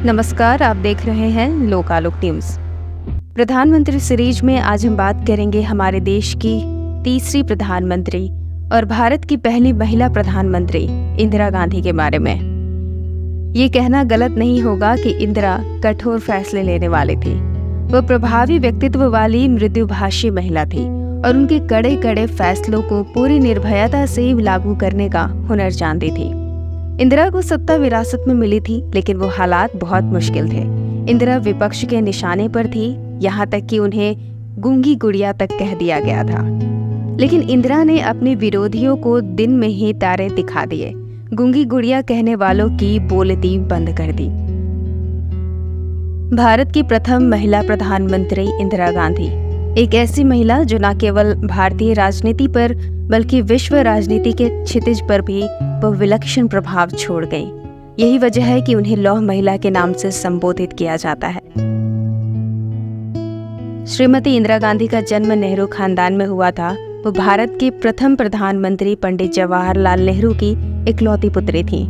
नमस्कार, आप देख रहे हैं लोकालोक न्यूज। प्रधानमंत्री सीरीज में आज हम बात करेंगे हमारे देश की तीसरी प्रधानमंत्री और भारत की पहली महिला प्रधानमंत्री इंदिरा गांधी के बारे में। ये कहना गलत नहीं होगा कि इंदिरा कठोर फैसले लेने वाली थी। वह प्रभावी व्यक्तित्व वाली मृदुभाषी महिला थी और उनके कड़े कड़े फैसलों को पूरी निर्भयता से लागू करने का हुनर जानती थी। इंदिरा को सत्ता विरासत में मिली थी, लेकिन वो हालात बहुत मुश्किल थे। इंदिरा विपक्ष के निशाने पर थी, यहाँ तक कि उन्हें गूंगी गुड़िया तक कह दिया गया था। लेकिन इंदिरा ने अपने विरोधियों को दिन में ही तारे दिखा दिए। गूंगी गुड़िया कहने वालों की बोलती बंद कर दी। भारत की प्रथम महिला प्रधानमंत्री इंदिरा गांधी एक ऐसी महिला जो न केवल भारतीय राजनीति पर बल्कि विश्व राजनीति के क्षितिज पर भी वो विलक्षण प्रभाव छोड़ गई। यही वजह है कि उन्हें लौह महिला के नाम से संबोधित किया जाता है। श्रीमती इंदिरा गांधी का जन्म नेहरू खानदान में हुआ था। वो भारत के प्रथम प्रधानमंत्री पंडित जवाहरलाल नेहरू की इकलौती पुत्री थी।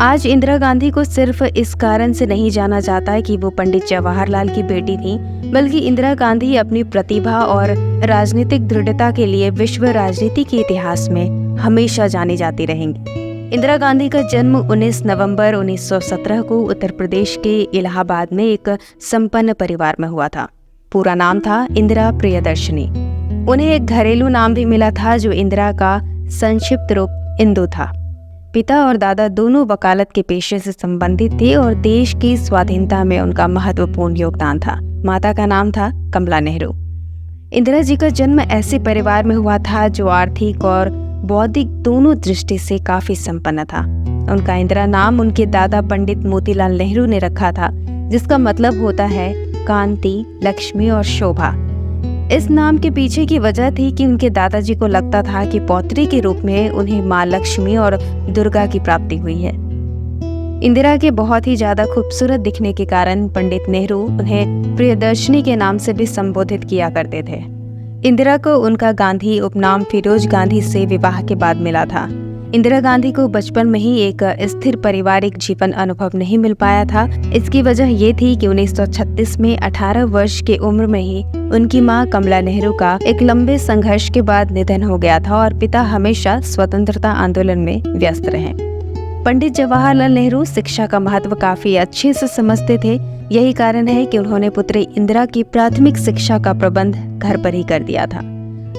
आज इंदिरा गांधी को सिर्फ इस कारण से नहीं जाना जाता है कि वो पंडित जवाहरलाल की बेटी थी, बल्कि इंदिरा गांधी अपनी प्रतिभा और राजनीतिक दृढ़ता के लिए विश्व राजनीति के इतिहास में हमेशा जानी जाती रहेंगी। इंदिरा गांधी का जन्म 19 नवंबर 1917 को उत्तर प्रदेश के इलाहाबाद में एक संपन्न परिवार में हुआ था। पूरा नाम था इंदिरा प्रियदर्शनी। उन्हें एक घरेलू नाम भी मिला था जो इंदिरा का संक्षिप्त रूप इंदु था। पिता और दादा दोनों वकालत के पेशे से संबंधित थे और देश की स्वाधीनता में उनका महत्वपूर्ण योगदान था। माता का नाम था कमला नेहरू। इंदिरा जी का जन्म ऐसे परिवार में हुआ था जो आर्थिक और बौद्धिक दोनों दृष्टि से काफी संपन्न था। उनका इंदिरा नाम उनके दादा पंडित मोतीलाल नेहरू ने रखा था, जिसका मतलब होता है कांति, लक्ष्मी और शोभा। इस नाम के पीछे की वजह थी कि उनके दादाजी को लगता था कि पौत्री के रूप में उन्हें माँ लक्ष्मी और दुर्गा की प्राप्ति हुई है। इंदिरा के बहुत ही ज्यादा खूबसूरत दिखने के कारण पंडित नेहरू उन्हें प्रियदर्शनी के नाम से भी संबोधित किया करते थे। इंदिरा को उनका गांधी उपनाम फिरोज गांधी से विवाह के बाद मिला था। इंदिरा गांधी को बचपन में ही एक स्थिर पारिवारिक जीवन अनुभव नहीं मिल पाया था। इसकी वजह ये थी कि 1936 में 18 वर्ष की उम्र में ही उनकी मां कमला नेहरू का एक लंबे संघर्ष के बाद निधन हो गया था और पिता हमेशा स्वतंत्रता आंदोलन में व्यस्त रहे। पंडित जवाहरलाल नेहरू शिक्षा का महत्व काफी अच्छे से समझते थे। यही कारण है कि उन्होंने पुत्री इंदिरा की प्राथमिक शिक्षा का प्रबंध घर पर ही कर दिया था।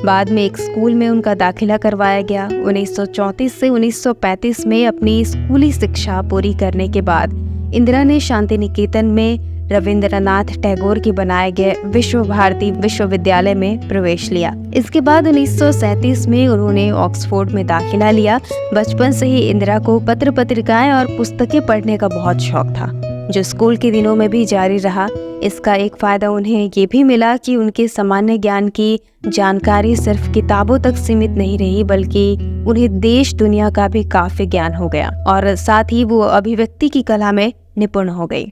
बाद में एक स्कूल में उनका दाखिला करवाया गया। 1934 से 1935 में अपनी स्कूली शिक्षा पूरी करने के बाद इंदिरा ने शांति निकेतन में रविंद्रनाथ टैगोर के बनाए गए विश्व भारती विश्वविद्यालय में प्रवेश लिया। इसके बाद 1937 में उन्होंने ऑक्सफोर्ड में दाखिला लिया। बचपन से ही इंदिरा को पत्र पत्रिकाएं और पुस्तकें पढ़ने का बहुत शौक था, जो स्कूल के दिनों में भी जारी रहा। इसका एक फायदा उन्हें ये भी मिला कि उनके सामान्य ज्ञान की जानकारी सिर्फ किताबों तक सीमित नहीं रही, बल्कि उन्हें देश दुनिया का भी काफी ज्ञान हो गया और साथ ही वो अभिव्यक्ति की कला में निपुण हो गई।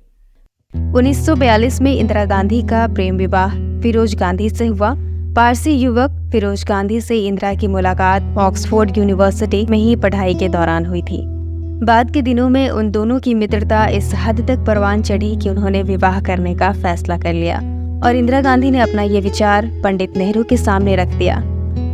1942 में इंदिरा गांधी का प्रेम विवाह फिरोज गांधी से हुआ। पारसी युवक फिरोज गांधी से इंदिरा की मुलाकात ऑक्सफोर्ड यूनिवर्सिटी में ही पढ़ाई के दौरान हुई थी। बाद के दिनों में उन दोनों की मित्रता इस हद तक परवान चढ़ी कि उन्होंने विवाह करने का फैसला कर लिया और इंदिरा गांधी ने अपना ये विचार पंडित नेहरू के सामने रख दिया।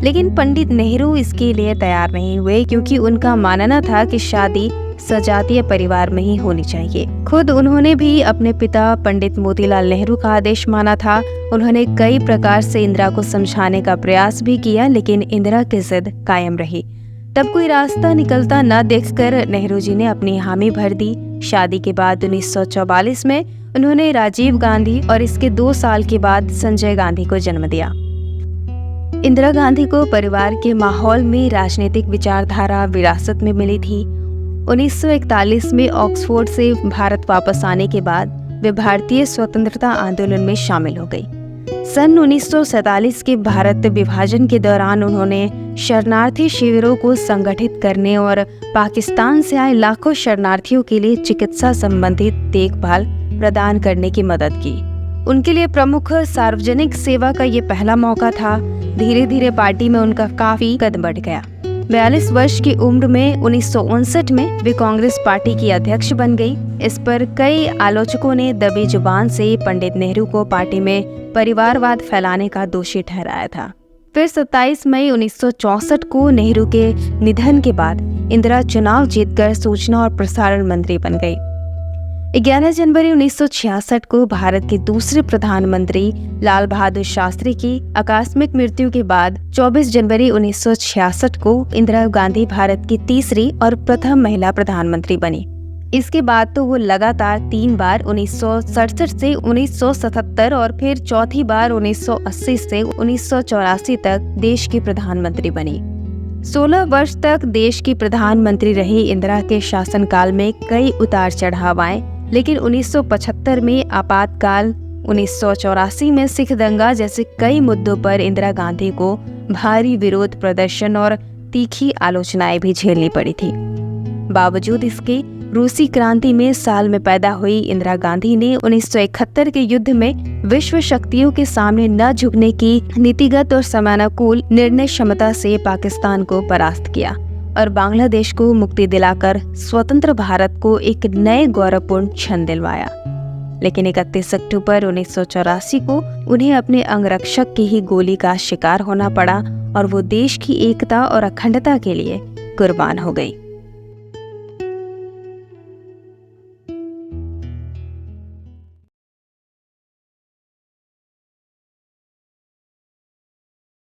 लेकिन पंडित नेहरू इसके लिए तैयार नहीं हुए, क्योंकि उनका मानना था कि शादी सजातीय परिवार में ही होनी चाहिए। खुद उन्होंने भी अपने पिता पंडित मोतीलाल नेहरू का आदेश माना था। उन्होंने कई प्रकार से इंदिरा को समझाने का प्रयास भी किया, लेकिन इंदिरा की जिद कायम रही। तब कोई रास्ता निकलता न देखकर नेहरू जी ने अपनी हामी भर दी। शादी के बाद 1944 में उन्होंने राजीव गांधी और इसके 2 साल के बाद संजय गांधी को जन्म दिया। इंदिरा गांधी को परिवार के माहौल में राजनीतिक विचारधारा विरासत में मिली थी। 1941 में ऑक्सफोर्ड से भारत वापस आने के बाद वे भारतीय स्वतंत्रता आंदोलन में शामिल हो गई। सन 1947 के भारत विभाजन के दौरान उन्होंने शरणार्थी शिविरों को संगठित करने और पाकिस्तान से आए लाखों शरणार्थियों के लिए चिकित्सा संबंधित देखभाल प्रदान करने की मदद की। उनके लिए प्रमुख सार्वजनिक सेवा का ये पहला मौका था। धीरे धीरे पार्टी में उनका काफी कद बढ़ गया। 42 वर्ष की उम्र में 1959 में वे कांग्रेस पार्टी की अध्यक्ष बन गई। इस पर कई आलोचकों ने दबी जुबान से पंडित नेहरू को पार्टी में परिवारवाद फैलाने का दोषी ठहराया था। फिर 27 मई 1964 को नेहरू के निधन के बाद इंदिरा चुनाव जीतकर सूचना और प्रसारण मंत्री बन गई। 11 जनवरी 1966 को भारत के दूसरे प्रधानमंत्री लाल बहादुर शास्त्री की आकस्मिक मृत्यु के बाद 24 जनवरी 1966 को इंदिरा गांधी भारत की तीसरी और प्रथम महिला प्रधानमंत्री बनी। इसके बाद तो वो लगातार 3 बार 1967 से 1977 और फिर चौथी बार 1980 से 1984 तक देश की प्रधानमंत्री बनी। 16 वर्ष तक देश की प्रधानमंत्री रही इंदिरा के शासनकाल में कई उतार चढ़ाव आए, लेकिन 1975 में आपातकाल, 1984 में सिख दंगा जैसे कई मुद्दों पर इंदिरा गांधी को भारी विरोध प्रदर्शन और तीखी आलोचनाएं भी झेलनी पड़ी थी। बावजूद इसके रूसी क्रांति में साल में पैदा हुई इंदिरा गांधी ने 1971 के युद्ध में विश्व शक्तियों के सामने न झुकने की नीतिगत और समानुकूल निर्णय क्षमता से पाकिस्तान को परास्त किया और बांग्लादेश को मुक्ति दिलाकर स्वतंत्र भारत को एक नए गौरवपूर्ण क्षण दिलवाया। लेकिन 31 अक्टूबर 1984 को उन्हें अपने अंगरक्षक की ही गोली का शिकार होना पड़ा और वो देश की एकता और अखंडता के लिए कुर्बान हो गई।